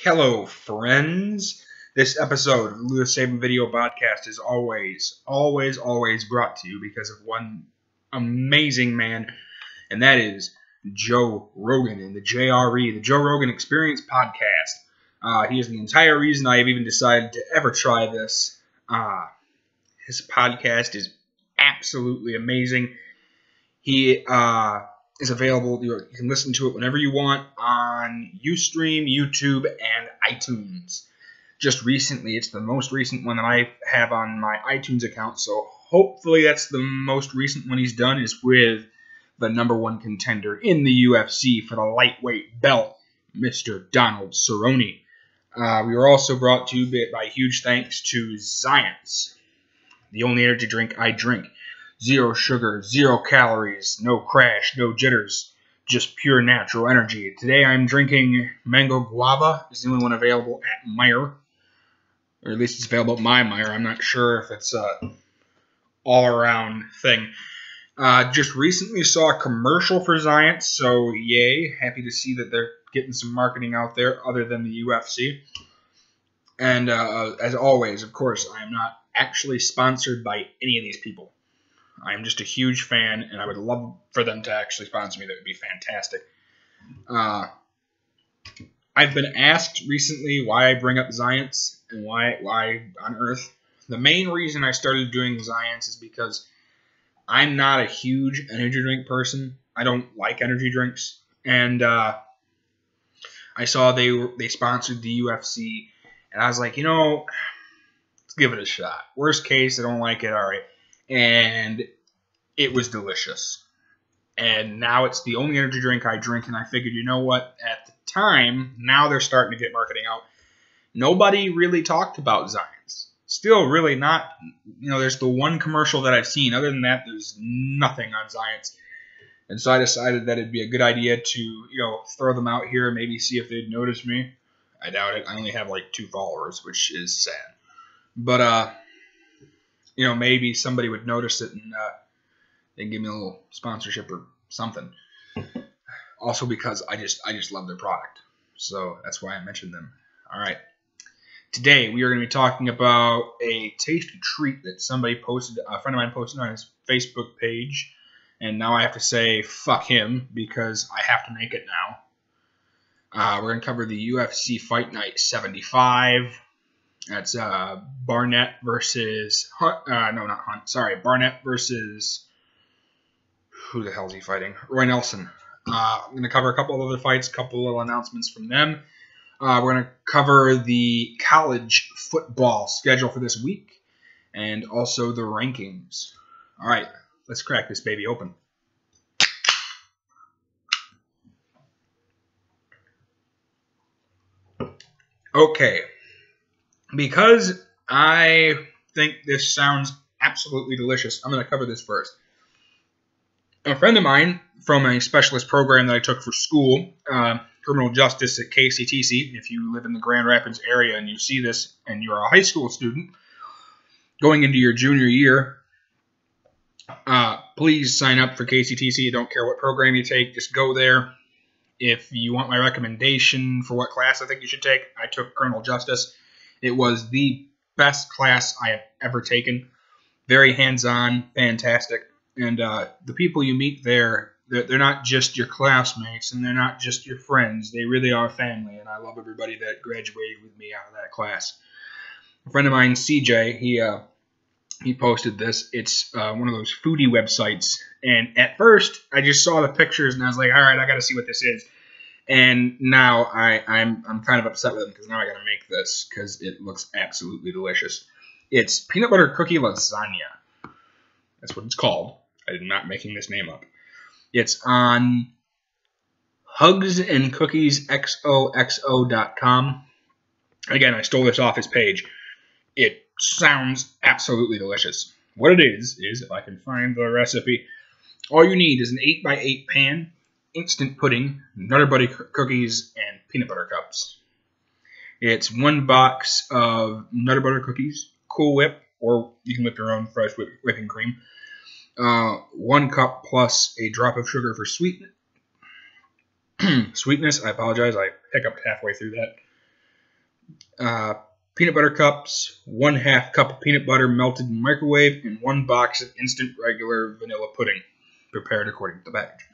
Hello, friends. This episode of the Sabin Video Podcast is always brought to you because of one amazing man, and that is Joe Rogan and the JRE, the Joe Rogan Experience Podcast. He is the entire reason I've even decided to ever try this. His podcast is absolutely amazing. He is available. You can listen to it whenever you want on Ustream, YouTube, and iTunes. Just recently, it's the most recent one that I have on my iTunes account, so hopefully that's the most recent one he's done is with the number one contender in the UFC for the lightweight belt, Mr. Donald Cerrone. We were also brought to you by huge thanks to Zions, the only energy drink I drink. 0 sugar, 0 calories, no crash, no jitters, just pure natural energy. Today I'm drinking Mango Guava. It's the only one available at Meijer. Or at least it's available at my Meijer. I'm not sure if it's an all-around thing. Just recently saw a commercial for Zions, so yay. Happy to see that they're getting some marketing out there other than the UFC. And as always, of course, I am not actually sponsored by any of these people. I'm just a huge fan, and I would love for them to actually sponsor me. That would be fantastic. I've been asked recently why I bring up Zions and why on earth. The main reason I started doing Zions is because I'm not a huge energy drink person. I don't like energy drinks. And I saw they sponsored the UFC, and I was like, let's give it a shot. Worst case, I don't like it, all right. And it was delicious. And now it's the only energy drink I drink, and I figured, you know what? At the time, now they're starting to get marketing out. Nobody really talked about Zions. Still really not, there's the one commercial that I've seen. Other than that, there's nothing on Zions. And so I decided that it'd be a good idea to, throw them out here, maybe see if they'd notice me. I doubt it. I only have like 2 followers, which is sad. But, maybe somebody would notice it and they give me a little sponsorship or something. Also because I just love their product. So that's why I mentioned them. All right. Today we are going to be talking about a tasty treat that somebody posted, a friend of mine posted on his Facebook page. And now I have to say fuck him because I have to make it now. We're going to cover the UFC Fight Night 75. That's Barnett versus Hunt. No, not Hunt. Sorry, Barnett versus who the hell is he fighting? Roy Nelson. I'm going to cover a couple of other fights, a couple of little announcements from them. We're going to cover the college football schedule for this week and also the rankings. All right, let's crack this baby open. Okay. Because I think this sounds absolutely delicious, I'm going to cover this first. A friend of mine from a specialist program that I took for school, criminal justice at KCTC, if you live in the Grand Rapids area and you see this and you're a high school student going into your junior year, please sign up for KCTC. I don't care what program you take, just go there. If you want my recommendation for what class I think you should take, I took criminal justice. It was the best class I have ever taken. Very hands-on, fantastic. And the people you meet there, they're not just your classmates and they're not just your friends. They really are family, and I love everybody that graduated with me out of that class. A friend of mine, CJ, he posted this. It's one of those foodie websites. And at first, I just saw the pictures and I was like, all right, I got to see what this is. And now I'm kind of upset with him because now I got to make this because it looks absolutely delicious. It's peanut butter cookie lasagna. That's what it's called. I'm not making this name up. It's on hugsandcookiesxoxo.com. Again, I stole this off his page. It sounds absolutely delicious. What it is if I can find the recipe, all you need is an 8x8 pan, instant pudding, Nutter Buddy cookies, and peanut butter cups. It's 1 box of Nutter Butter cookies, Cool Whip, or you can whip your own fresh whipping cream. 1 cup plus a drop of sugar for sweetness. I apologize. I hiccuped halfway through that. peanut butter cups, 1/2 cup of peanut butter melted in the microwave, and 1 box of instant regular vanilla pudding, prepared according to the package.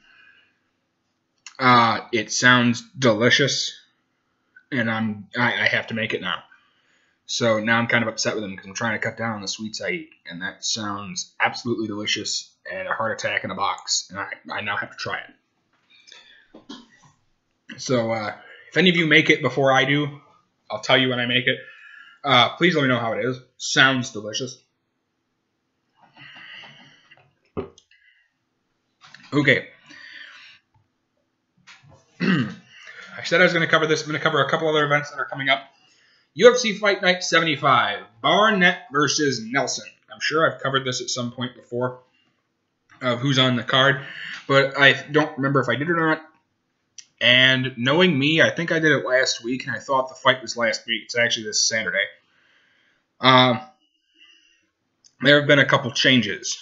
It sounds delicious, and I have to make it now. So now I'm kind of upset with them because I'm trying to cut down on the sweets I eat, and that sounds absolutely delicious and a heart attack in a box, and I now have to try it. So if any of you make it before I do, I'll tell you when I make it. Please let me know how it is. Sounds delicious. Okay. I said I was going to cover this. I'm going to cover a couple other events that are coming up. UFC Fight Night 75. Barnett versus Nelson. I'm sure I've covered this at some point before of who's on the card, but I don't remember if I did it or not. And knowing me, I think I did it last week, and I thought the fight was last week. It's actually this Saturday. There have been a couple changes.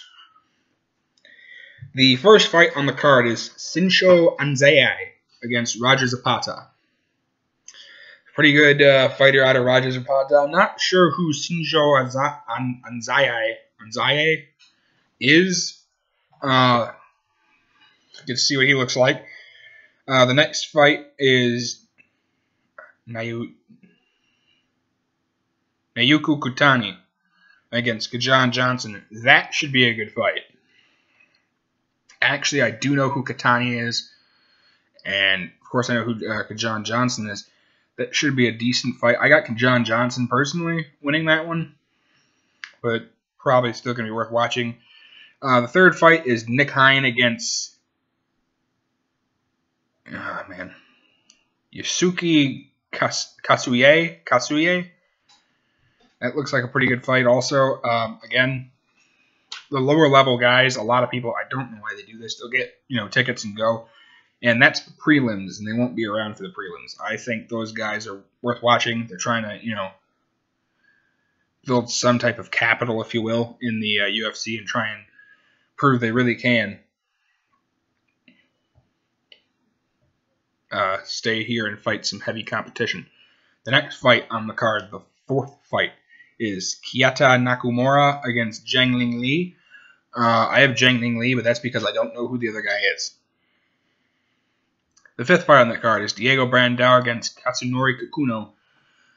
The first fight on the card is Shincho Anzai against Roger Zapata. Pretty good fighter out of Roger Zapata. I'm not sure who Shincho Anzai is. Get to see what he looks like. The next fight is Nayuku Kutani against Kajan Johnson. That should be a good fight. Actually, I do know who Katani is, and of course I know who Kajan Johnson is. That should be a decent fight. I got Kajan Johnson personally winning that one, but probably still going to be worth watching. The third fight is Nick Hine against Yusuke Kasuye. That looks like a pretty good fight also. Again, the lower level guys, a lot of people, I don't know why they do this. They'll get, tickets and go. And that's prelims, and they won't be around for the prelims. I think those guys are worth watching. They're trying to, build some type of capital, if you will, in the UFC and try and prove they really can stay here and fight some heavy competition. The next fight on the card, the fourth fight, is Kiyata Nakamura against Zhang Ling Li. I have Zhang Ling Li, but that's because I don't know who the other guy is. The fifth fight on that card is Diego Brandao against Katsunori Kikuno.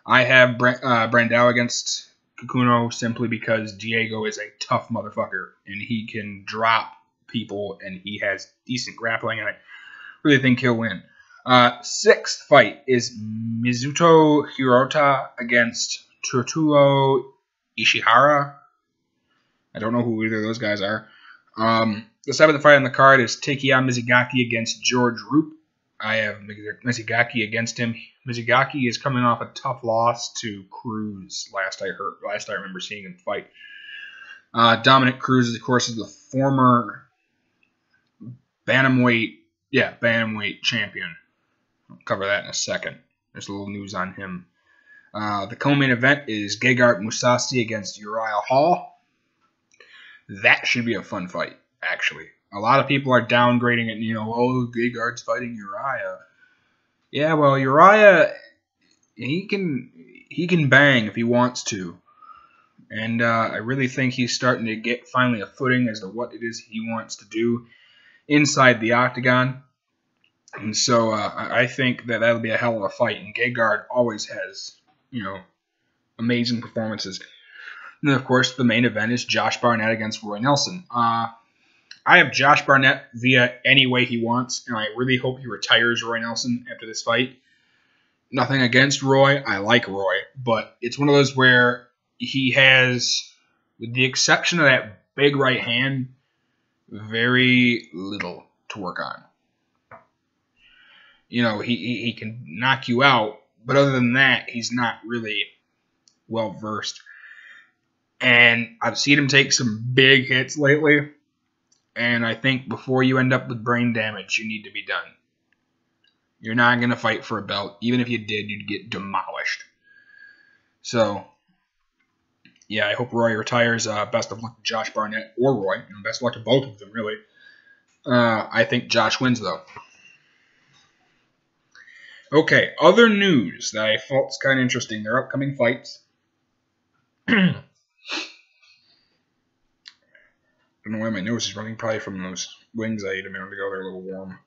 I have Brandao against Kikuno simply because Diego is a tough motherfucker, and he can drop people, and he has decent grappling, and I really think he'll win. Sixth fight is Mizuto Hirota against Turtulo Ishihara. I don't know who either of those guys are. The seventh fight on the card is Takeya Mizugaki against George Roop. I have Mizugaki against him. Mizugaki is coming off a tough loss to Cruz. Last I remember seeing him fight. Dominic Cruz, of course, is the former bantamweight champion. I'll cover that in a second. There's a little news on him. The co-main event is Gegard Mousasi against Uriah Hall. That should be a fun fight, actually. A lot of people are downgrading it, Gegard's fighting Uriah. Yeah, well, Uriah, he can bang if he wants to. And I really think he's starting to get finally a footing as to what it is he wants to do inside the octagon. And so I think that'll be a hell of a fight. And Gegard always has, amazing performances. And then, of course, the main event is Josh Barnett against Roy Nelson. I have Josh Barnett via any way he wants, and I really hope he retires Roy Nelson after this fight. Nothing against Roy. I like Roy. But it's one of those where he has, with the exception of that big right hand, very little to work on. He can knock you out, but other than that, he's not really well-versed. And I've seen him take some big hits lately. And I think before you end up with brain damage, you need to be done. You're not going to fight for a belt. Even if you did, you'd get demolished. So, yeah, I hope Roy retires. Best of luck to Josh Barnett or Roy. Best of luck to both of them, really. I think Josh wins, though. Okay, other news that I felt was kind of interesting. Their upcoming fights. I don't know why my nose is running. Probably from those wings I ate a minute ago. They're a little warm.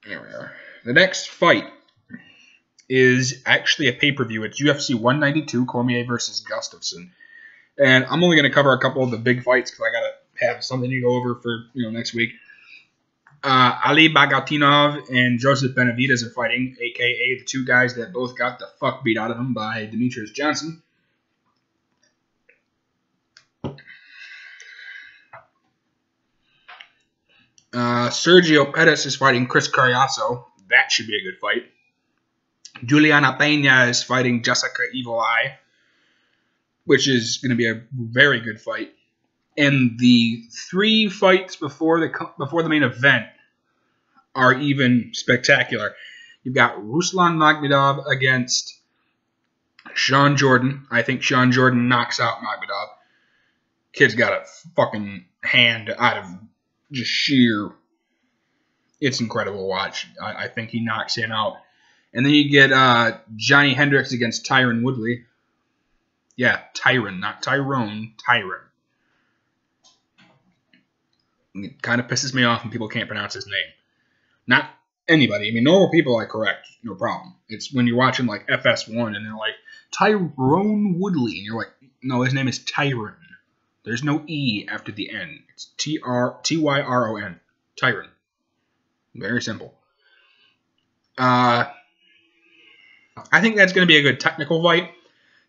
Here we are. The next fight is actually a pay-per-view. It's UFC 192, Cormier versus Gustafsson. And I'm only going to cover a couple of the big fights because I got to have something to go over for next week. Ali Bagatinov and Joseph Benavidez are fighting, a.k.a. the two guys that both got the fuck beat out of them by Demetrius Johnson. Sergio Pettis is fighting Chris Carriazo. That should be a good fight. Juliana Pena is fighting Jessica Evil Eye, which is going to be a very good fight. And the three fights before the main event are even spectacular. You've got Ruslan Magomedov against Sean Jordan. I think Sean Jordan knocks out Magomedov. Kid's got a fucking hand out of just sheer. It's incredible to watch. I think he knocks him out. And then you get Johnny Hendricks against Tyron Woodley. Yeah, Tyron, not Tyrone, Tyron. It kind of pisses me off when people can't pronounce his name. Not anybody. I mean, normal people I correct, no problem. It's when you're watching like FS1 and they're like, Tyrone Woodley. And you're like, no, his name is Tyron. There's no E after the N. It's Tyron. Tyron. Very simple. I think that's going to be a good technical fight.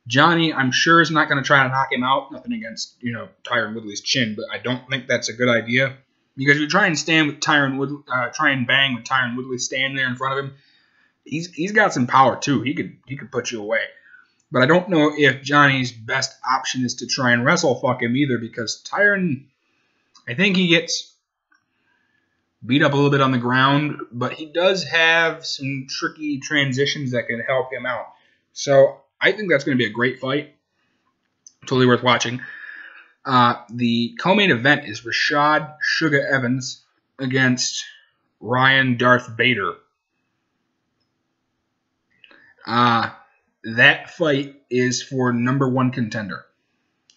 Johnny, I'm sure, is not going to try to knock him out. Nothing against, Tyron Woodley's chin, but I don't think that's a good idea. Because if you try and stand with try and bang with Tyron Woodley standing there in front of him, he's got some power too. He could put you away. But I don't know if Johnny's best option is to try and wrestle fuck him either, because Tyron, I think he gets beat up a little bit on the ground, but he does have some tricky transitions that can help him out. So I think that's going to be a great fight. Totally worth watching. The co-main event is Rashad Sugar Evans against Ryan Darth Bader. That fight is for number one contender,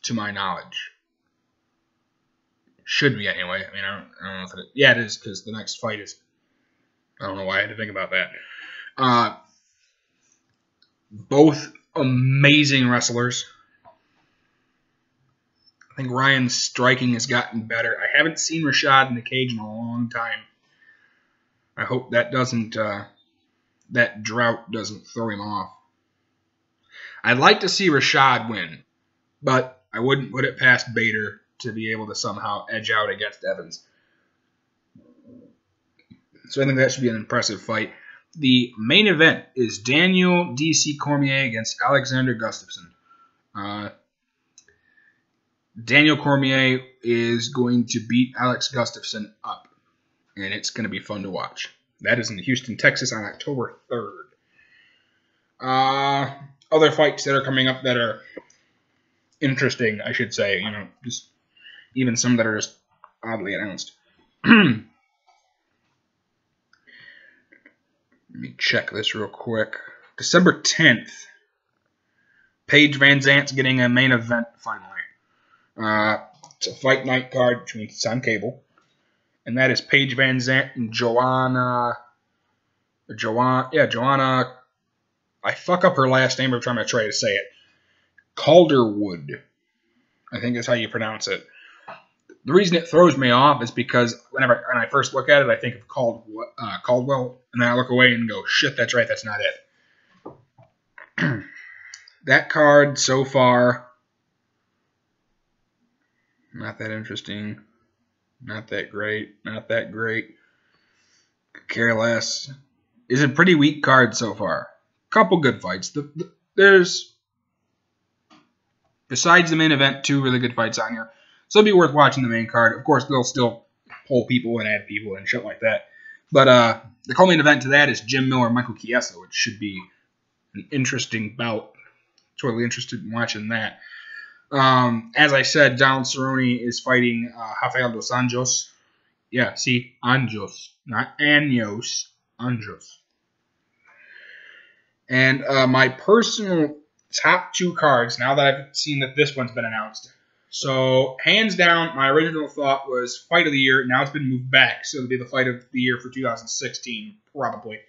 to my knowledge. Should be anyway. I mean, I don't know if it. Yeah, it is, because the next fight is. I don't know why I had to think about that. Both amazing wrestlers. I think Ryan's striking has gotten better. I haven't seen Rashad in the cage in a long time. I hope that doesn't. That drought doesn't throw him off. I'd like to see Rashad win, but I wouldn't put it past Bader to be able to somehow edge out against Evans. So I think that should be an impressive fight. The main event is Daniel D.C. Cormier against Alexander Gustafsson. Daniel Cormier is going to beat Alex Gustafsson up, and it's going to be fun to watch. That is in Houston, Texas on October 3rd. Other fights that are coming up that are interesting, I should say, just even some that are just oddly announced. Let me check this real quick. December 10th, Paige Van Zant's getting a main event finally. It's a fight night card, which means it's on cable. And that is Paige Van Zant and Joanna. I fuck up her last name every time I try to say it. Calderwood, I think is how you pronounce it. The reason it throws me off is because when I first look at it, I think of Caldwell, and then I look away and go, shit, that's right, that's not it. That card so far, not that interesting, not that great, could care less. It's a pretty weak card so far. Couple good fights. There's, besides the main event, 2 really good fights on here. So it'll be worth watching the main card. Of course, they'll still pull people and add people and shit like that. But the co-main event to that is Jim Miller, Michael Chiesa, which should be an interesting bout. Totally interested in watching that. As I said, Donald Cerrone is fighting Rafael dos Anjos. Yeah, see, Anjos, not Años, Anjos. And my personal top 2 cards, now that I've seen that this one's been announced. So, hands down, my original thought was Fight of the Year. Now it's been moved back, so it'll be the Fight of the Year for 2016, probably.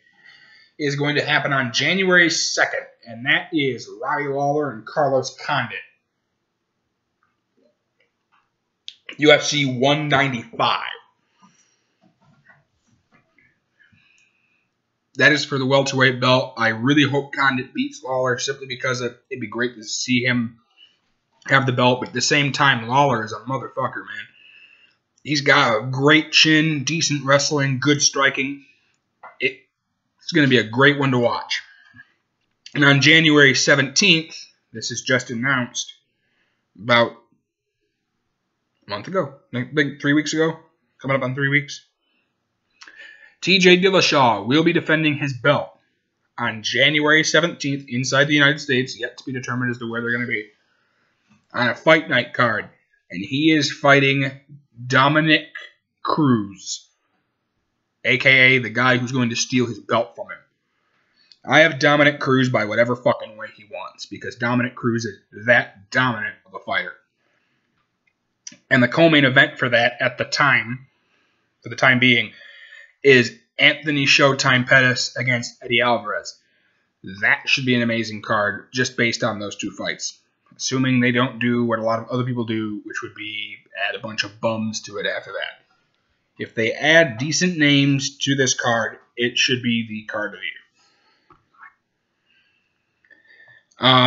Is going to happen on January 2nd, and that is Robbie Lawler and Carlos Condit. UFC 195. That is for the welterweight belt. I really hope Condit beats Lawler simply because it'd be great to see him have the belt. But at the same time, Lawler is a motherfucker, man. He's got a great chin, decent wrestling, good striking. It's going to be a great one to watch. And on January 17th, this is just announced about a month ago, I think 3 weeks ago, coming up on 3 weeks. TJ Dillashaw will be defending his belt on January 17th inside the United States, yet to be determined as to where they're going to be, on a Fight Night card. And he is fighting Dominic Cruz, a.k.a. the guy who's going to steal his belt from him. I have Dominic Cruz by whatever fucking way he wants, because Dominic Cruz is that dominant of a fighter. And the co-main event for that at the time, for the time being, is Anthony Showtime Pettis against Eddie Alvarez. That should be an amazing card just based on those 2 fights. Assuming they don't do what a lot of other people do, which would be add a bunch of bums to it after that. If they add decent names to this card, it should be the card of the year.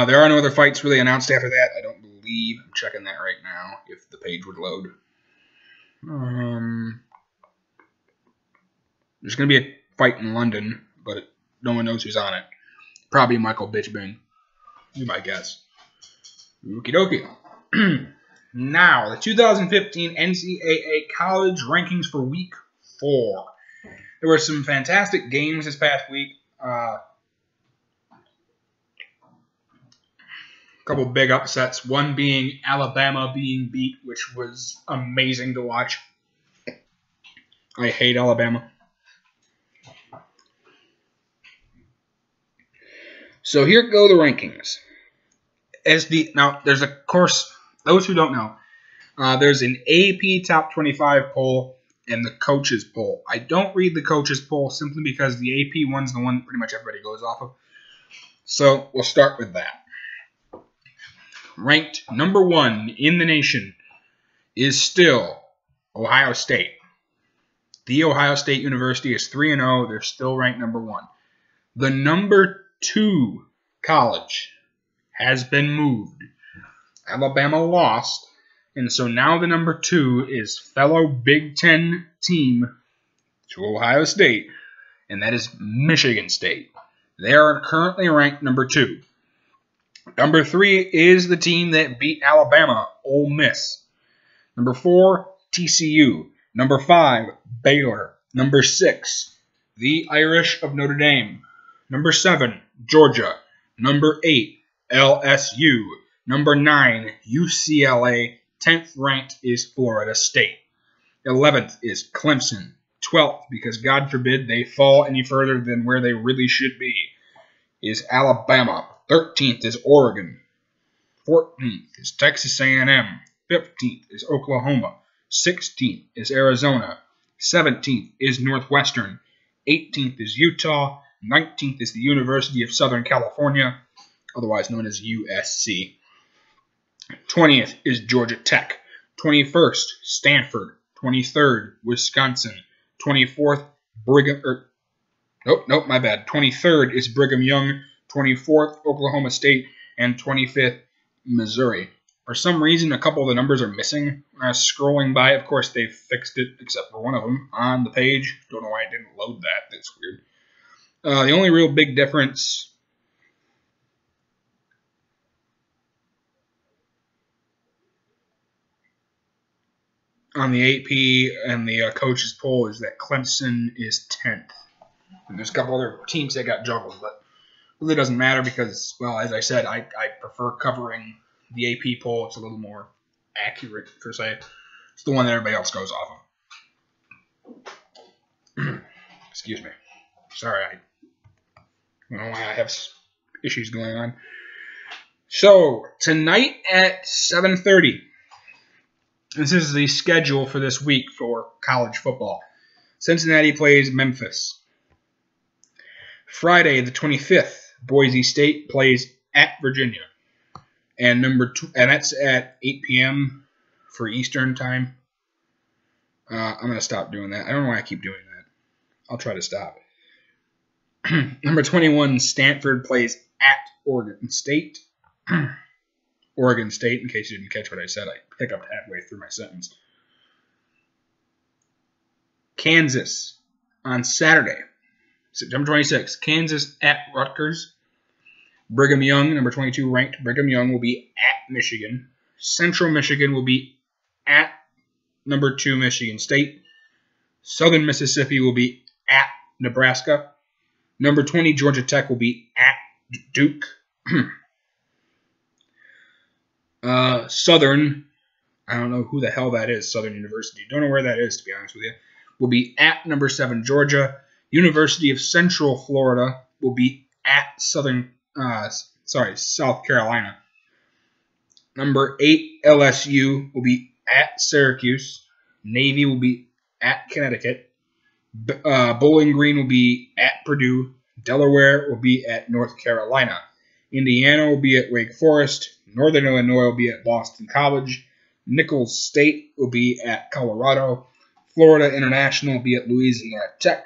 There are no other fights really announced after that. I don't believe. I'm checking that right now if the page would load. There's going to be a fight in London, but no one knows who's on it. Probably Michael Bisping. You might guess. Okie dokie. Now, the 2015 NCAA College Rankings for Week 4. There were some fantastic games this past week. A couple big upsets. One being Alabama being beat, which was amazing to watch. I hate Alabama. So here go the rankings. Now, there's a course, those who don't know, there's an AP Top 25 poll and the coaches poll. I don't read the coaches poll simply because the AP one's the one pretty much everybody goes off of. So we'll start with that. Ranked number 1 in the nation is still Ohio State. The Ohio State University is 3-0. They're still ranked number 1. The number 2 college has been moved. Alabama lost, and so now the number 2 is fellow Big Ten team to Ohio State, and that is Michigan State. They are currently ranked number 2. Number 3 is the team that beat Alabama, Ole Miss. Number 4, TCU. Number 5, Baylor. Number 6, the Irish of Notre Dame. Number 7, Georgia. Number 8, LSU. Number 9, UCLA. 10th ranked is Florida State. 11th is Clemson. 12th, because God forbid they fall any further than where they really should be, is Alabama. 13th is Oregon. 14th is Texas A&M. 15th is Oklahoma. 16th is Arizona. 17th is Northwestern. 18th is Utah. 19th is the University of Southern California, otherwise known as USC. 20th is Georgia Tech. 21st, Stanford. 23rd, Wisconsin. 24th, 23rd is Brigham Young. 24th, Oklahoma State. And 25th, Missouri. For some reason, a couple of the numbers are missing. When I was scrolling by, of course, they fixed it, except for one of them, on the page. Don't know why I didn't load that. That's weird. The only real big difference on the AP and the coaches poll is that Clemson is 10th. And there's a couple other teams that got juggled, but it really doesn't matter because, well, as I said, I prefer covering the AP poll. It's a little more accurate, per se. It's the one that everybody else goes off of. Excuse me. Sorry, I don't know why I have issues going on. So, tonight at 7:30, this is the schedule for this week for college football. Cincinnati plays Memphis. Friday, the 25th, Boise State plays at Virginia. And that's at 8 p.m. for Eastern time. I'm going to stop doing that. I don't know why I keep doing that. I'll try to stop. Number 21, Stanford plays at Oregon State. Oregon State, in case you didn't catch what I said, I hiccuped halfway through my sentence. Kansas on Saturday, September 26th. Kansas at Rutgers. Brigham Young, number 22 ranked Brigham Young, will be at Michigan. Central Michigan will be at number 2 Michigan State. Southern Mississippi will be at Nebraska. Number 20 Georgia Tech will be at Duke. Southern, I don't know who the hell that is, Southern University. Don't know where that is, to be honest with you. Will be at number 7 Georgia. University of Central Florida will be at South Carolina. Number 8 LSU will be at Syracuse. Navy will be at Connecticut. Bowling Green will be at Purdue. Delaware will be at North Carolina. Indiana will be at Wake Forest. Northern Illinois will be at Boston College. Nicholls State will be at Colorado. Florida International will be at Louisiana Tech.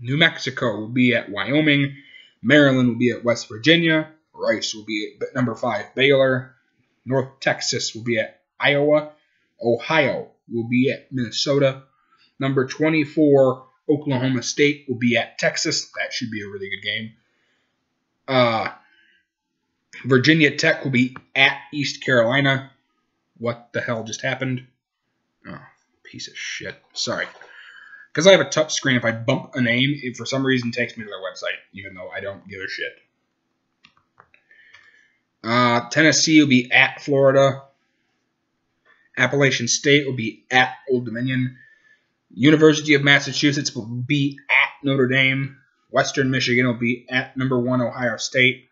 New Mexico will be at Wyoming. Maryland will be at West Virginia. Rice will be at number 5 Baylor. North Texas will be at Iowa. Ohio will be at Minnesota. Number 24 Oklahoma State will be at Texas. That should be a really good game. Virginia Tech will be at East Carolina. What the hell just happened? Oh, piece of shit. Sorry. Because I have a touch screen, if I bump a name, it for some reason takes me to their website, even though I don't give a shit. Tennessee will be at Florida. Appalachian State will be at Old Dominion. University of Massachusetts will be at Notre Dame. Western Michigan will be at number 1 Ohio State.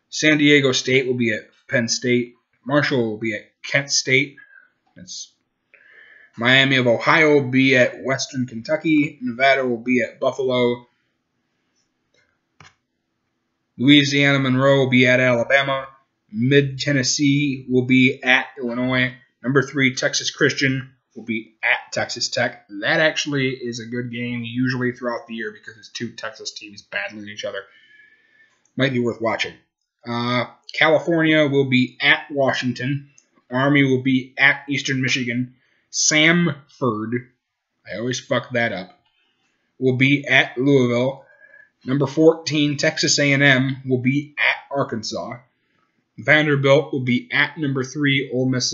San Diego State will be at Penn State. Marshall will be at Kent State. That's Miami of Ohio will be at Western Kentucky. Nevada will be at Buffalo. Louisiana Monroe will be at Alabama. Mid-Tennessee will be at Illinois. Number 3 Texas Christian will be at Texas Tech. That actually is a good game usually throughout the year because it's 2 Texas teams battling each other. Might be worth watching. California will be at Washington. Army will be at Eastern Michigan. Samford, I always fuck that up, will be at Louisville. Number 14, Texas A&M will be at Arkansas. Vanderbilt will be at number 3, Ole Miss.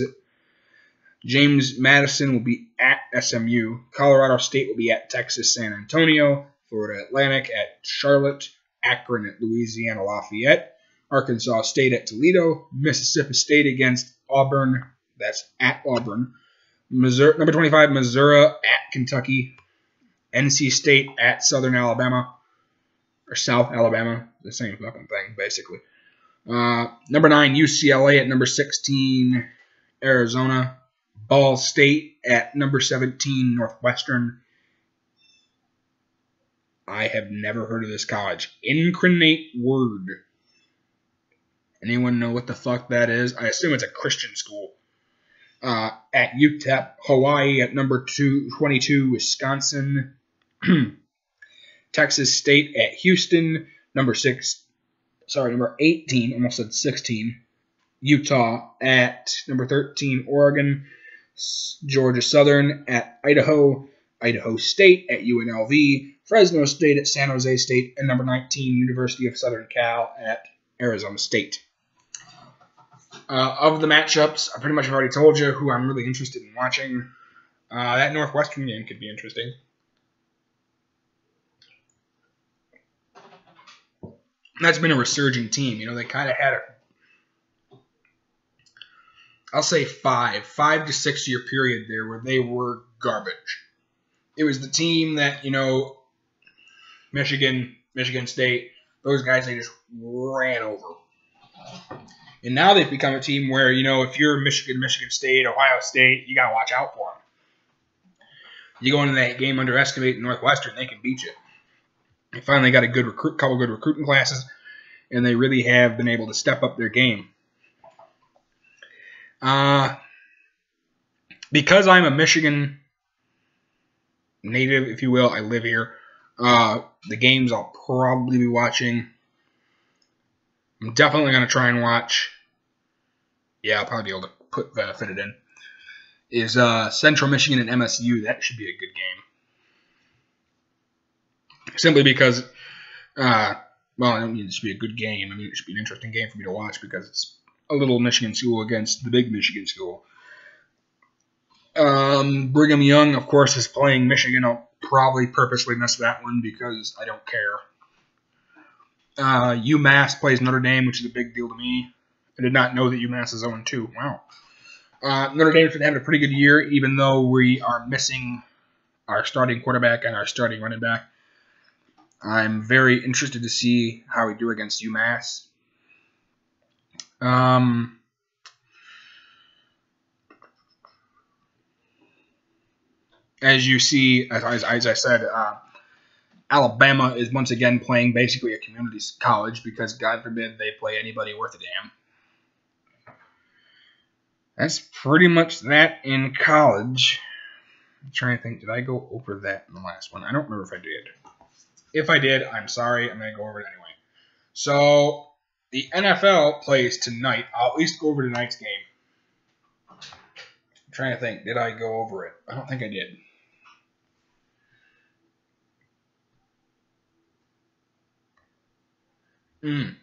James Madison will be at SMU. Colorado State will be at Texas San Antonio. Florida Atlantic at Charlotte. Akron at Louisiana Lafayette. Arkansas State at Toledo. Mississippi State against Auburn. That's at Auburn. Missouri, number 25, Missouri at Kentucky. NC State at Southern Alabama. Or South Alabama. The same fucking thing, basically. Number 9, UCLA at number 16, Arizona. Ball State at number 17, Northwestern. I have never heard of this college. Incarnate Word. Anyone know what the fuck that is? I assume it's a Christian school. At UTEP, Hawaii at number 22, Wisconsin. Texas State at Houston, number 18, almost said 16. Utah at number 13, Oregon. Georgia Southern at Idaho. Idaho State at UNLV. Fresno State at San Jose State. And number 19, University of Southern Cal at Arizona State. Of the matchups, I pretty much have already told you who I'm really interested in watching. That Northwestern game could be interesting. That's been a resurging team. You know, they kind of had I'll say 5 to 6 year period there where they were garbage. It was the team that, Michigan State, those guys, they just ran over. And now they've become a team where, if you're Michigan State, Ohio State, you got to watch out for them. You go into that game underestimating Northwestern, they can beat you. They finally got a couple good recruiting classes, and they really have been able to step up their game. Because I'm a Michigan native, if you will, I live here. The games I'll probably be watching. I'm definitely going to try and watch. Yeah, I'll probably be able to fit it in. Is Central Michigan and MSU. That should be a good game. Simply because, I don't mean it should be a good game. I mean, it should be an interesting game for me to watch because it's a little Michigan school against the big Michigan school. Brigham Young, of course, is playing Michigan. I'll probably purposely miss that one because I don't care. UMass plays Notre Dame, which is a big deal to me. I did not know that UMass is 0-2. Wow. Notre Dame's been having a pretty good year, even though we are missing our starting quarterback and our starting running back. I'm very interested to see how we do against UMass. As you see, as I said, Alabama is once again playing basically a community college because, God forbid, they play anybody worth a damn. That's pretty much that in college. I'm trying to think, did I go over that in the last one? I don't remember if I did. If I did, I'm sorry. I'm going to go over it anyway. So, the NFL plays tonight. I'll at least go over tonight's game. I'm trying to think, did I go over it? I don't think I did.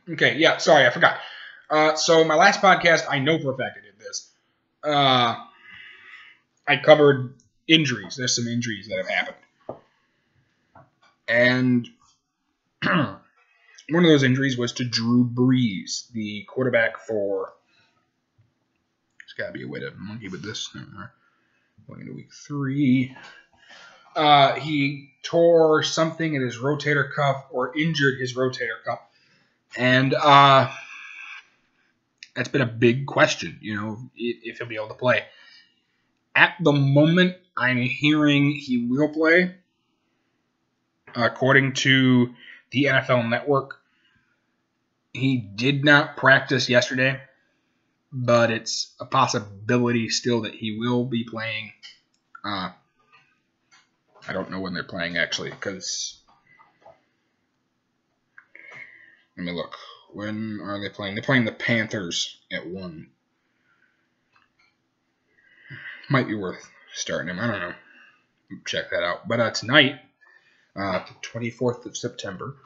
Okay, yeah, sorry, I forgot. So my last podcast, I know for a fact I did this. I covered injuries. There's some injuries that have happened. And one of those injuries was to Drew Brees, the quarterback for... There's got to be a way to monkey with this. Going into week 3. He tore something in his rotator cuff or injured his rotator cuff. And that's been a big question, if he'll be able to play. At the moment, I'm hearing he will play. According to the NFL Network, he did not practice yesterday, but it's a possibility still that he will be playing. I don't know when they're playing, actually, because... Let me look. When are they playing? They're playing the Panthers at 1. Might be worth starting him. I don't know. Check that out. But tonight, the 24th of September,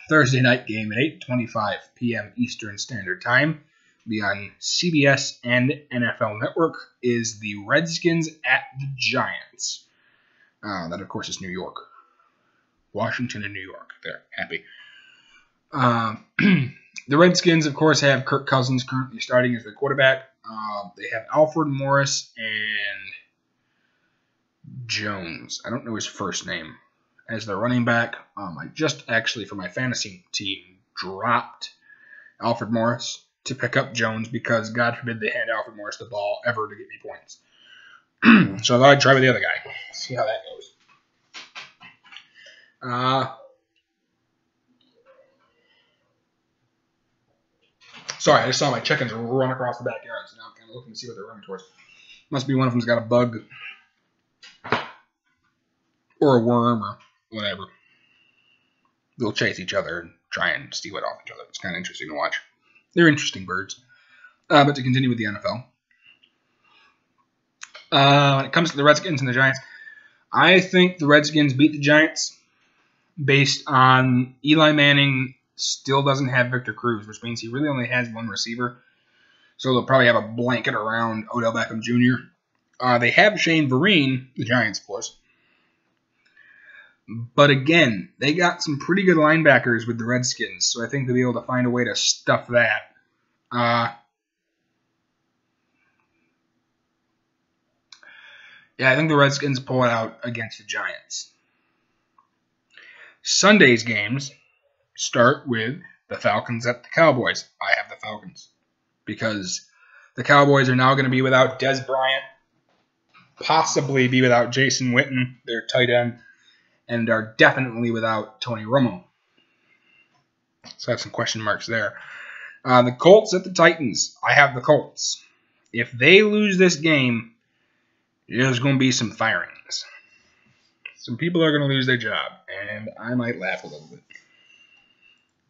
Thursday night game at 8:25 p.m. Eastern Standard Time, be on CBS and NFL Network, is the Redskins at the Giants. That, of course, is New York. Washington and New York. They're happy. The Redskins, of course, have Kirk Cousins currently starting as the quarterback. They have Alfred Morris and Jones. I don't know his first name. As their running back, I just actually, for my fantasy team, dropped Alfred Morris to pick up Jones because, God forbid, they hand Alfred Morris the ball ever to get me points. So I thought I'd try with the other guy. See how that goes. Sorry, I just saw my chickens run across the backyard, so now I'm kind of looking to see what they're running towards. Must be one of them's got a bug. Or a worm, or whatever. They'll chase each other and try and steal it off each other. It's kind of interesting to watch. They're interesting birds. But to continue with the NFL. When it comes to the Redskins and the Giants, I think the Redskins beat the Giants based on Eli Manning still doesn't have Victor Cruz, which means he really only has one receiver. So they'll probably have a blanket around Odell Beckham Jr. They have Shane Vereen, the Giants, of course. But again, they got some pretty good linebackers with the Redskins, so I think they'll be able to find a way to stuff that. Yeah, I think the Redskins pull it out against the Giants. Sunday's games start with the Falcons at the Cowboys. I have the Falcons because the Cowboys are now going to be without Des Bryant, possibly be without Jason Witten, their tight end, and are definitely without Tony Romo. So I have some question marks there. The Colts at the Titans. I have the Colts. If they lose this game, there's going to be some firings. Some people are going to lose their job, and I might laugh a little bit.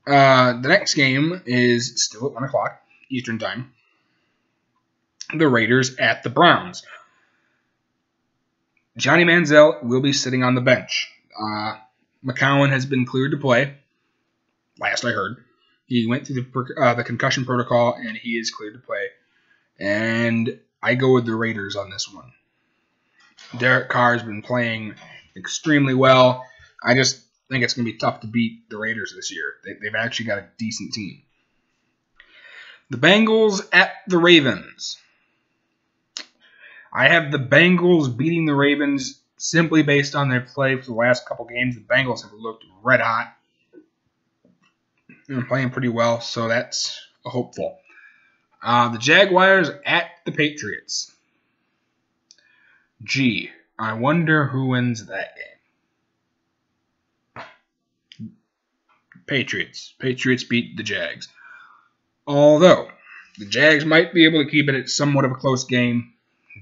The next game is still at 1 o'clock Eastern Time. The Raiders at the Browns. Johnny Manziel will be sitting on the bench. McCowan has been cleared to play, last I heard. He went through the concussion protocol, and he is cleared to play. And I go with the Raiders on this one. Derek Carr has been playing extremely well. I just think it's going to be tough to beat the Raiders this year. They've actually got a decent team. The Bengals at the Ravens. I have the Bengals beating the Ravens simply based on their play for the last couple games. The Bengals have looked red hot. They're playing pretty well, so that's a hopeful. The Jaguars at the Patriots. Gee, I wonder who wins that game. Patriots. Patriots beat the Jags. Although, the Jags might be able to keep it at somewhat of a close game.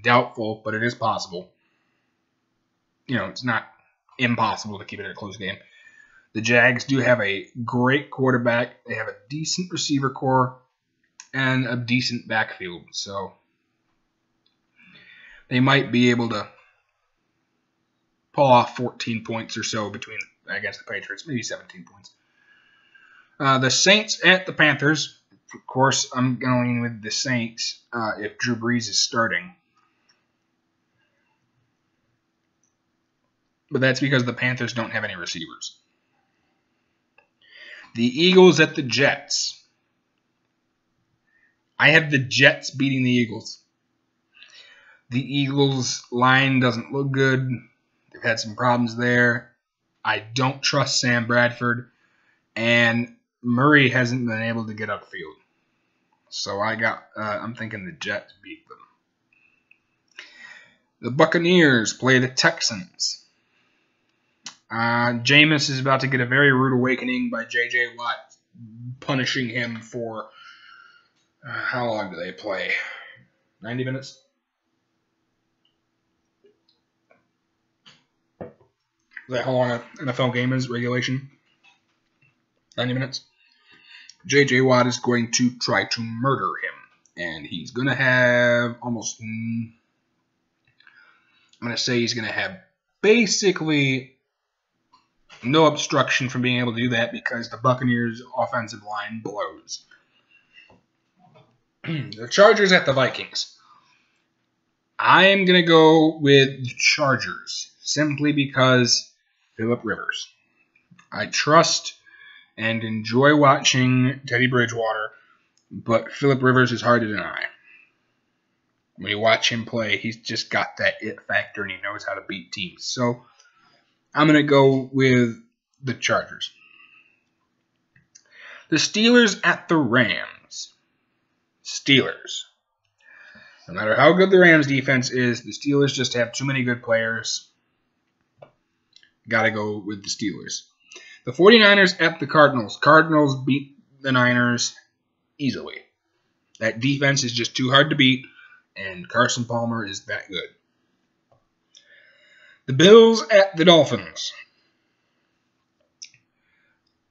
Doubtful, but it is possible. It's not impossible to keep it at a close game. The Jags do have a great quarterback. They have a decent receiver core and a decent backfield. So they might be able to pull off 14 points or so against the Patriots, maybe 17 points. The Saints at the Panthers. Of course, I'm going with the Saints if Drew Brees is starting. But that's because the Panthers don't have any receivers. The Eagles at the Jets. I have the Jets beating the Eagles. The Eagles line doesn't look good. They've had some problems there. I don't trust Sam Bradford. And Murray hasn't been able to get upfield. So I'm thinking the Jets beat them. The Buccaneers play the Texans. Jameis is about to get a very rude awakening by J.J. Watt punishing him for how long do they play? 90 minutes? Is that how long an NFL game is, regulation? 90 minutes? J.J. Watt is going to try to murder him. And he's going to have almost... I'm going to say he's going to have basically no obstruction from being able to do that because the Buccaneers' offensive line blows. The Chargers at the Vikings. I am going to go with the Chargers simply because Phillip Rivers. I trust and enjoy watching Teddy Bridgewater, but Phillip Rivers is hard to deny. When you watch him play, he's just got that it factor and he knows how to beat teams. So I'm going to go with the Chargers. The Steelers at the Rams. Steelers. No matter how good the Rams defense is, the Steelers just have too many good players. Got to go with the Steelers. The 49ers at the Cardinals. Cardinals beat the Niners easily. That defense is just too hard to beat, and Carson Palmer is that good. The Bills at the Dolphins.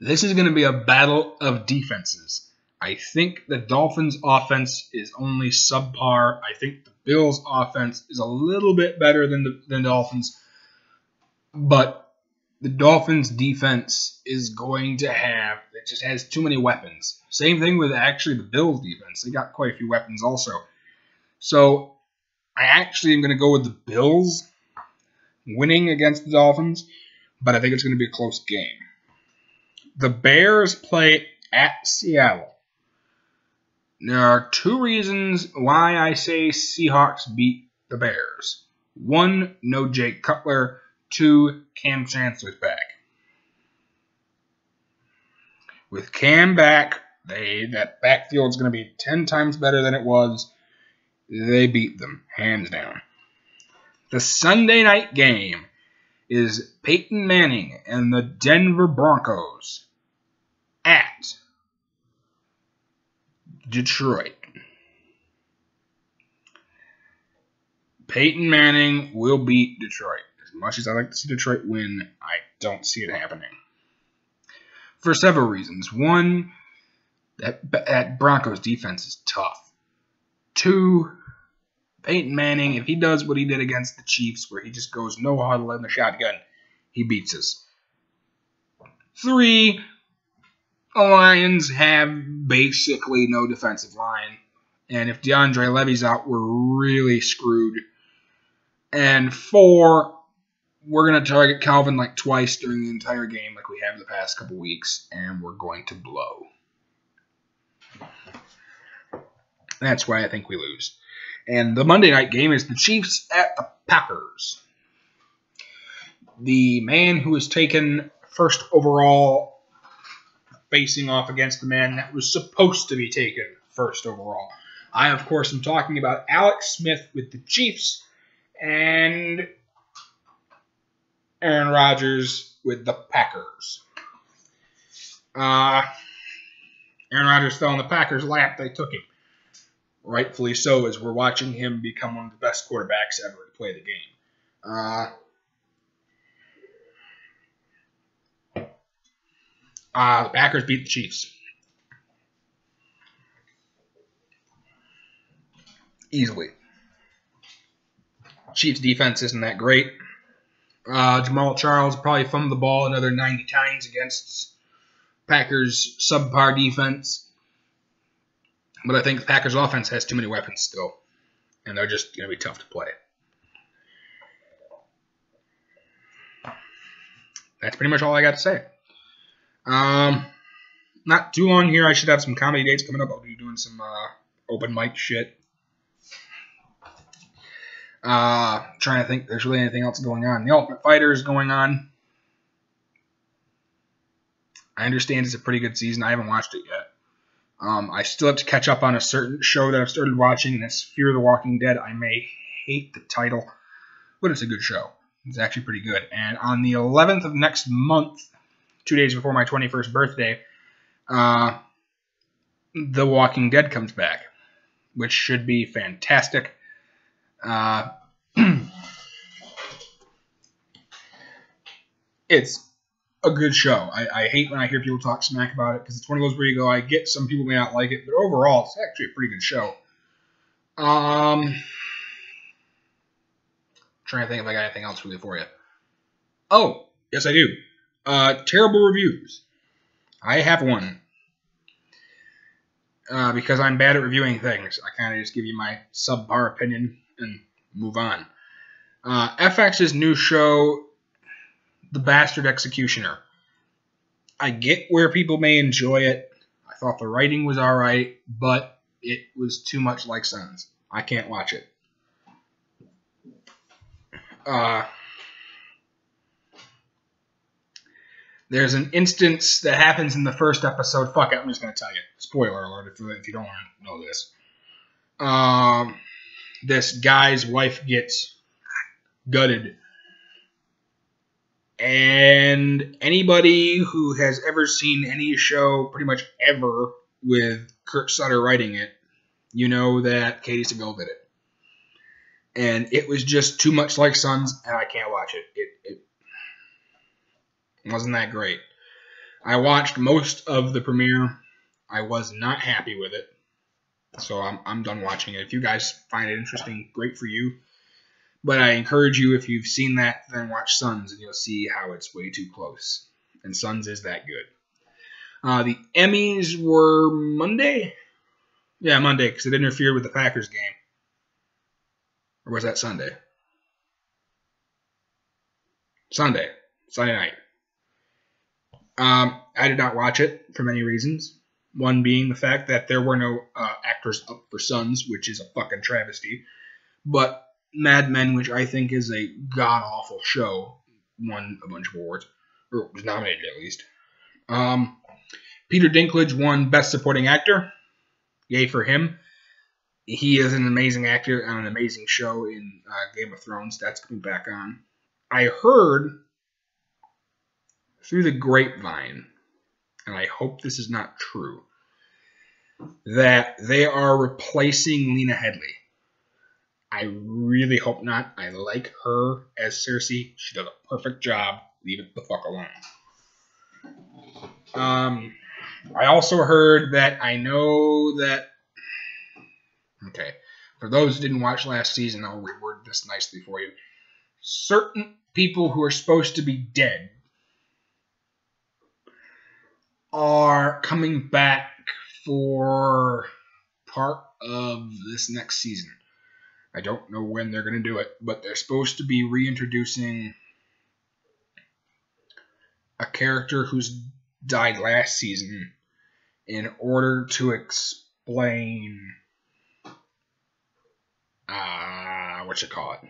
This is going to be a battle of defenses. I think the Dolphins' offense is only subpar. I think the Bills' offense is a little bit better than the Dolphins. But the Dolphins' defense is going to have, it just has too many weapons. Same thing with actually the Bills' defense. They got quite a few weapons also. So I actually am going to go with the Bills winning against the Dolphins, but I think it's going to be a close game. The Bears play at Seattle. There are two reasons why I say Seahawks beat the Bears. 1, no Jake Cutler. 2, Cam Chancellor's back. With Cam back, that backfield is going to be 10 times better than it was. They beat them, hands down. The Sunday night game is Peyton Manning and the Denver Broncos at Detroit. Peyton Manning will beat Detroit. As much as I like to see Detroit win, I don't see it happening. For several reasons. 1, that Broncos defense is tough. 2, Peyton Manning, if he does what he did against the Chiefs, where he just goes no huddle in the shotgun, he beats us. 3, the Lions have basically no defensive line. And if DeAndre Levy's out, we're really screwed. And 4, we're going to target Calvin like twice during the entire game like we have the past couple weeks, and we're going to blow. That's why I think we lose. And the Monday night game is the Chiefs at the Packers. The man who was taken first overall facing off against the man that was supposed to be taken first overall. I, of course, am talking about Alex Smith with the Chiefs and Aaron Rodgers with the Packers. Aaron Rodgers fell in the Packers' lap. They took him. Rightfully so, as we're watching him become one of the best quarterbacks ever to play the game. The Packers beat the Chiefs. Easily. Chiefs defense isn't that great. Jamal Charles probably fumbled the ball another 90 times against Packers' subpar defense. But I think the Packers' offense has too many weapons still, and they're just going to be tough to play. That's pretty much all I got to say. Not too long here. I should have some comedy dates coming up. I'll be doing some open mic shit. Trying to think if there's really anything else going on. The Ultimate Fighter is going on. I understand it's a pretty good season. I haven't watched it yet. I still have to catch up on a certain show that I've started watching, and that's Fear the Walking Dead. I may hate the title, but it's a good show. It's actually pretty good. And on the 11th of next month, 2 days before my 21st birthday, The Walking Dead comes back, which should be fantastic. It's a good show. I hate when I hear people talk smack about it, because it's one of those where you go, I get some people may not like it, but overall, it's actually a pretty good show. Trying to think if I got anything else really for you. Oh, yes I do. Terrible reviews. I have one. Because I'm bad at reviewing things, I kind of just give you my subpar opinion and move on. FX's new show, The Bastard Executioner. I get where people may enjoy it. I thought the writing was alright, but it was too much like Sons. I can't watch it. There's an instance that happens in the first episode. Fuck it, I'm just going to tell you. Spoiler alert if you don't want to know this. This guy's wife gets gutted. And anybody who has ever seen any show, pretty much ever, with Kurt Sutter writing it, you know that Katie Sagal did it. And it was just too much like Sons, and I can't watch it. It wasn't that great. I watched most of the premiere. I was not happy with it. So I'm done watching it. If you guys find it interesting, great for you. But I encourage you, if you've seen that, then watch Sons, and you'll see how it's way too close. And Sons is that good. The Emmys were Monday? Yeah, Monday, because it interfered with the Packers game. Or was that Sunday? Sunday night. I did not watch it for many reasons. One being the fact that there were no actors up for Sons, which is a fucking travesty. But Mad Men, which I think is a god-awful show, won a bunch of awards, or was nominated at least. Peter Dinklage won Best Supporting Actor. Yay for him. He is an amazing actor on an amazing show in Game of Thrones. That's coming back on. I heard through the grapevine, and I hope this is not true, that they are replacing Lena Headey. I really hope not. I like her as Cersei. She does a perfect job. Leave it the fuck alone. I also heard that okay, for those who didn't watch last season, I'll reword this nicely for you. Certain people who are supposed to be dead are coming back for part of this next season. I don't know when they're going to do it, but they're supposed to be reintroducing a character who's died last season in order to explain what you call it.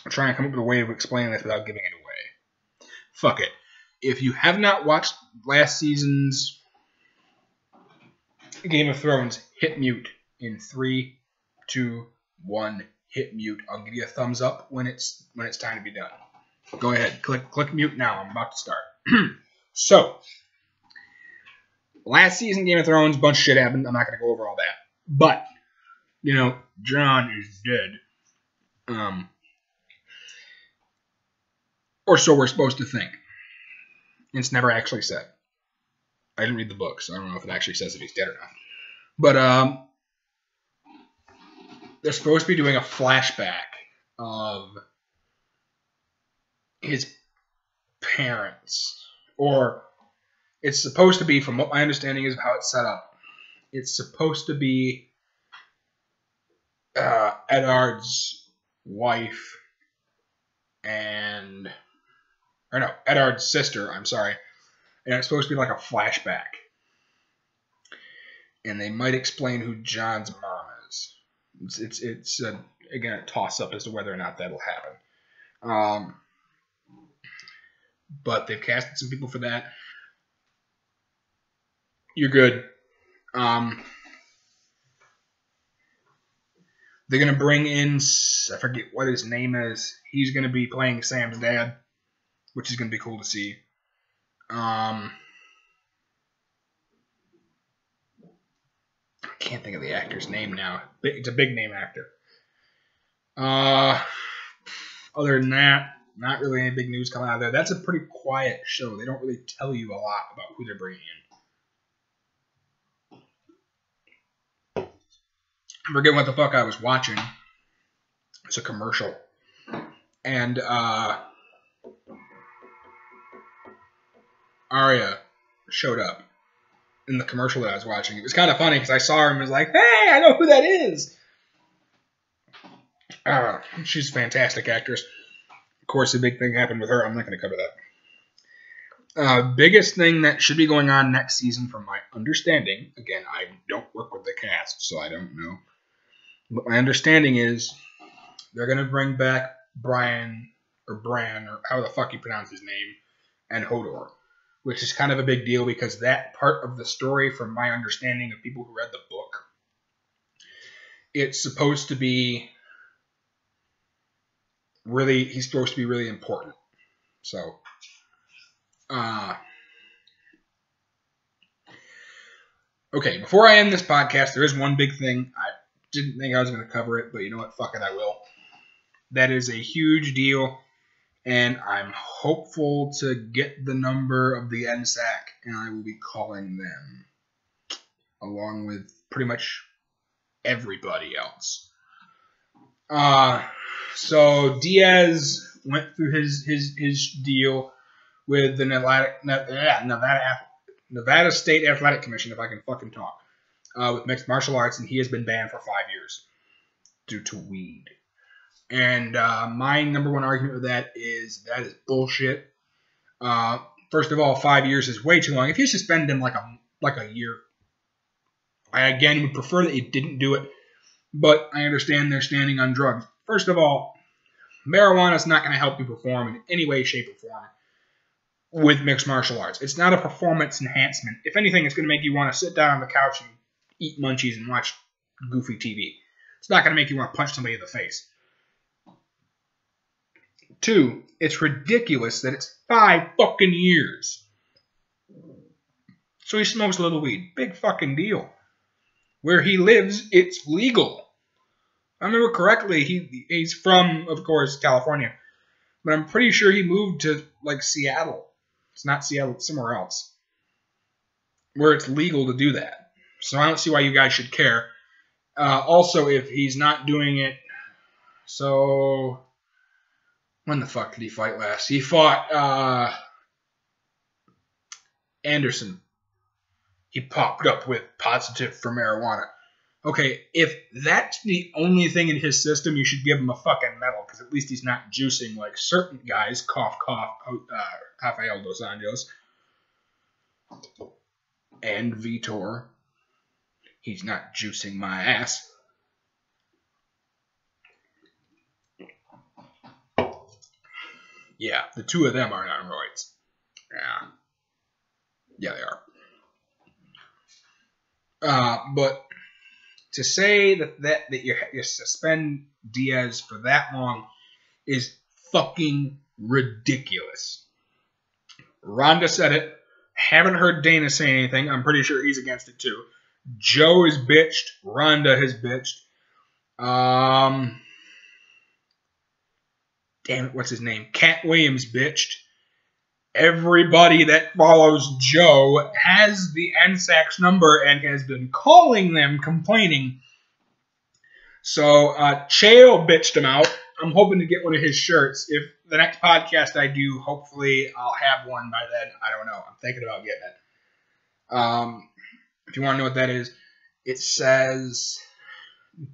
I'm trying to come up with a way of explaining this without giving it away. Fuck it. If you have not watched last season's Game of Thrones, hit mute in 3, 2, 1. Hit mute. I'll give you a thumbs up when it's time to be done. Go ahead. Click mute now. I'm about to start. So, last season Game of Thrones, a bunch of shit happened. I'm not going to go over all that. But, Jon is dead. Or so we're supposed to think. It's never actually said. I didn't read the book, so I don't know if it actually says if he's dead or not. But, they're supposed to be doing a flashback of his parents. Or it's supposed to be, from what my understanding is of how it's set up, it's supposed to be Eddard's wife Eddard's sister, I'm sorry. And it's supposed to be like a flashback. And they might explain who Jon's mom is. It's again, a toss-up as to whether or not that'll happen. But they've casted some people for that. You're good. They're going to bring in, I forget what his name is. He's going to be playing Sam's dad, which is going to be cool to see. I can't think of the actor's name now. It's a big name actor. Other than that, not really any big news coming out of there. That's a pretty quiet show. They don't really tell you a lot about who they're bringing in. I forget what the fuck I was watching. It's a commercial. And Arya showed up in the commercial that I was watching. It was kind of funny because I saw her and was like, hey, I know who that is. She's a fantastic actress. Of course, a big thing happened with her. I'm not going to cover that. Biggest thing that should be going on next season, from my understanding, again, I don't work with the cast, so I don't know. But my understanding is they're going to bring back Bran, or how the fuck you pronounce his name, and Hodor, which is kind of a big deal because that part of the story, from my understanding of people who read the book, it's supposed to be he's supposed to be really important. So, okay, before I end this podcast, there is one big thing. I didn't think I was going to cover it, but you know what? Fuck it, I will. That is a huge deal, and I'm hopeful to get the number of the NSAC, and I will be calling them, along with pretty much everybody else. So Diaz went through his deal with the Nevada State Athletic Commission, if I can fucking talk, with mixed martial arts, and he has been banned for 5 years due to weed. And my number one argument with that is bullshit. First of all, 5 years is way too long. If you suspend him like a year, I, again, would prefer that you didn't do it, but I understand they're standing on drugs. First of all, marijuana is not going to help you perform in any way, shape, or form with mixed martial arts. It's not a performance enhancement. If anything, it's going to make you want to sit down on the couch and eat munchies and watch goofy TV. It's not going to make you want to punch somebody in the face. 2, it's ridiculous that it's 5 fucking years. So he smokes a little weed. Big fucking deal. Where he lives, it's legal. I remember correctly, he's from, of course, California. But I'm pretty sure he moved to, like, Seattle. It's not Seattle, it's somewhere else. Where it's legal to do that. So I don't see why you guys should care. Also, if he's not doing it... So... When the fuck did he fight last? He fought Anderson. He popped up with positive for marijuana. Okay, if that's the only thing in his system, you should give him a fucking medal, because at least he's not juicing like certain guys. Cough, cough, Rafael Dos Anjos. And Vitor. He's not juicing my ass. Yeah, the 2 of them aren't on roids. Yeah, they are. But to say that you suspend Diaz for that long is fucking ridiculous. Ronda said it. Haven't heard Dana say anything. I'm pretty sure he's against it too. Joe has bitched. Ronda has bitched. Damn it, what's his name? Cat Williams bitched. Everybody that follows Joe has the NSAX number and has been calling them, complaining. So, Chael bitched him out. I'm hoping to get one of his shirts. If the next podcast I do, hopefully I'll have one by then. I don't know. I'm thinking about getting it. If you want to know what that is, it says,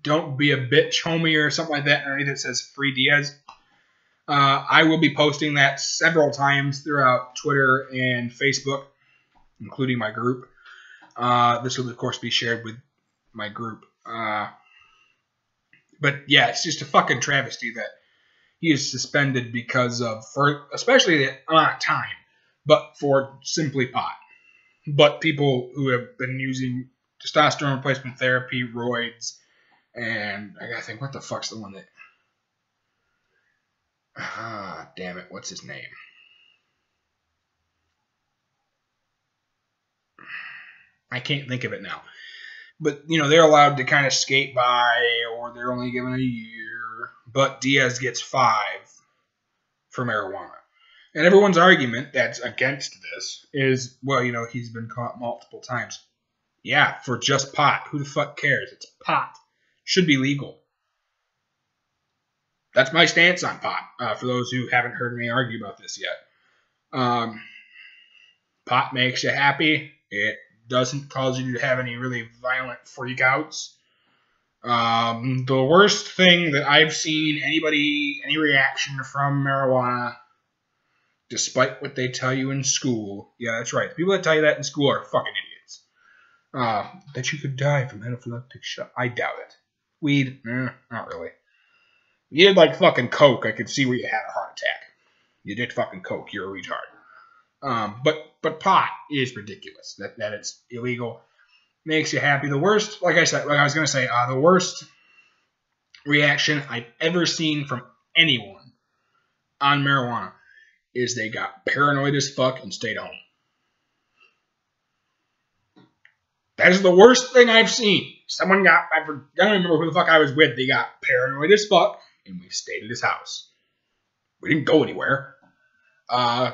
"Don't be a bitch, homie," or something like that. And underneath it says FreeDiaz. I will be posting that several times throughout Twitter and Facebook, including my group. This will, of course, be shared with my group. But, yeah, it's just a fucking travesty that he is suspended because of, especially the amount of time, but for simply pot. But people who have been using testosterone replacement therapy, roids, and I gotta think, what the fuck's the one that... damn it, what's his name? I can't think of it now. But, they're allowed to kind of skate by, or they're only given a year. But Diaz gets 5 for marijuana. And everyone's argument that's against this is, well, he's been caught multiple times. Yeah, for just pot. Who the fuck cares? It's pot. Should be legal. That's my stance on pot, for those who haven't heard me argue about this yet. Pot makes you happy. It doesn't cause you to have any really violent freakouts. The worst thing that I've seen any reaction from marijuana, despite what they tell you in school, yeah, that's right. The people that tell you that in school are fucking idiots. That you could die from anaphylactic shock. I doubt it. Weed? Not really. If you did like fucking coke, I could see where you had a heart attack. You did fucking coke, you're a retard. But pot is ridiculous. That it's illegal. Makes you happy. The worst, like I was going to say, the worst reaction I've ever seen from anyone on marijuana is they got paranoid as fuck and stayed home. That is the worst thing I've seen. I don't remember who the fuck I was with. They got paranoid as fuck and we stayed at his house. We didn't go anywhere. I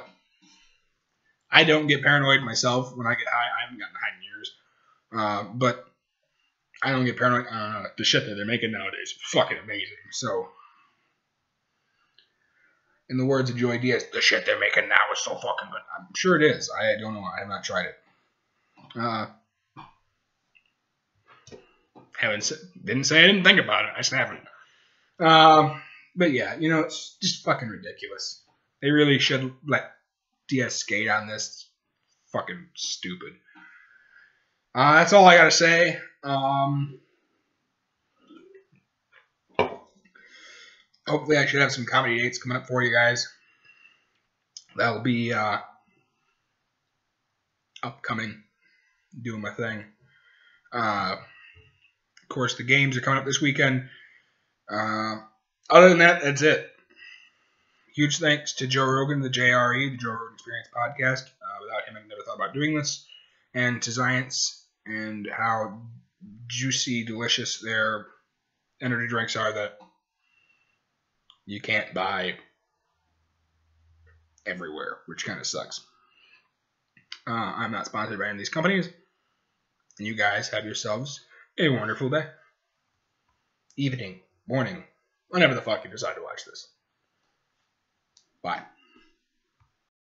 don't get paranoid myself when I get high. I haven't gotten high in years. But I don't get paranoid. The shit that they're making nowadays is fucking amazing. So, in the words of Joey Diaz, the shit they're making now is so fucking good. I'm sure it is. I don't know. I have not tried it. Didn't say I didn't think about it. I just haven't. But yeah, it's just fucking ridiculous. They really should let Diaz skate on this. It's fucking stupid. That's all I got to say. Hopefully I should have some comedy dates coming up for you guys. That'll be upcoming, doing my thing. Of course, the games are coming up this weekend. Other than that, that's it. Huge thanks to Joe Rogan, the JRE, the Joe Rogan Experience podcast. Without him, I never thought about doing this. And to Science and how juicy, delicious their energy drinks are that you can't buy everywhere, which kind of sucks. I'm not sponsored by any of these companies. And you guys have yourselves a wonderful day. Evening, morning, whenever the fuck you decide to watch this. Bye.